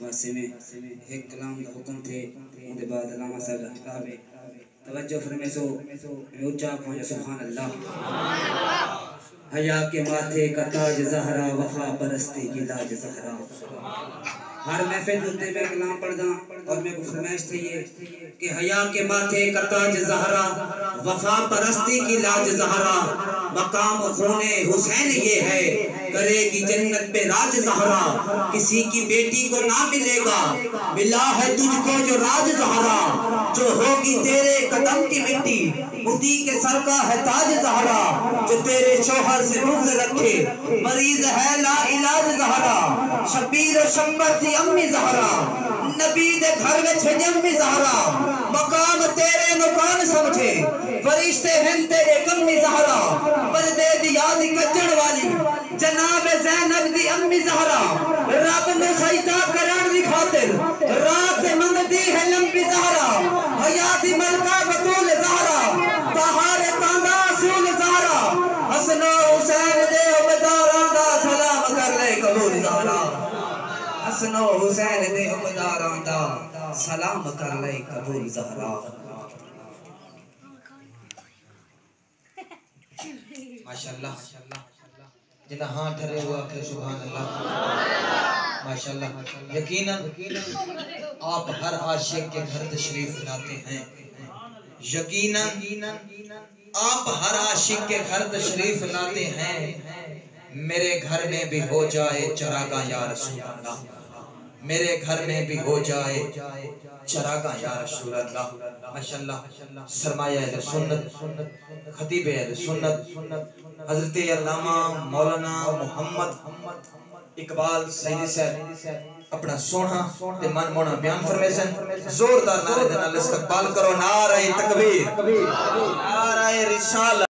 واسے میں ایک کلام دا حکم تھے ان دے بعد علامہ صاحب دا خطاب ہے توجہ فرمے سو اونچا پہنچا سبحان اللہ حیا کے ماتھے کا تاج زہرا وفا پرستی کی لاج زہرا ہر محفل ہوتے میں کلام پڑھ دا اور میں کو فرمائش تھی یہ کہ حیا کے ماتھے کا تاج زہرا وفا پرستی کی لاج زہرا مقام خون حسین یہ ہے کرے گی جنت پہ راج زہرا کسی کی بیٹی کو نہ ملے گا ملا ہے تجھ کو جو راج زہرا جو ہوگی تیرے قدم کی مٹی مٹی کے سر کا ہے تاج زہرا جو تیرے شوہر سے بغض رکھے مریض ہے لا علاج زہرا شبیر و شمبر تھی امی زہرا نبی دے گھر میں چھجی امی زہرا مقام تیرے نکان سمجھے فرشتے ہیں تیرے کمی زہرا پردے دی یاد کچڑ والی جناب زینب دی امی زہرا رب نے سجدہ کرن دی خاطر رات منگتی ہے لمبی زہرا حیاتی ملکہ بطول زہرا تہار کاندہ اصول زہرا حسن و حسین دے عبداران دا سلام کر لے قبول زہرا حسن و حسین دے عبداران دا سلام کر لے قبول زہرا ماشاءاللہ جنہ ہاں ٹھرے ہوا کہ سبحان اللہ ماشاءاللہ یقیناً آپ ہر عاشق کے گھر تشریف لاتے ہیں یقیناً آپ ہر عاشق کے گھر تشریف لاتے ہیں میرے گھر میں بھی ہو جائے چراغاں یا رسول اللہ میرے گھر میں بھی ہو جائے چراغاں یا رسول اللہ ماشاءاللہ سرمایہ اہل سنت خطیب اہل سنت حضرت علامہ مولانا محمد اقبال سیدی صاحب اپنا سونا تے من مونا بیان فرمیسن زوردار نعرہ دینا استقبال کرو نعرہ تکبیر نعرہ رسالہ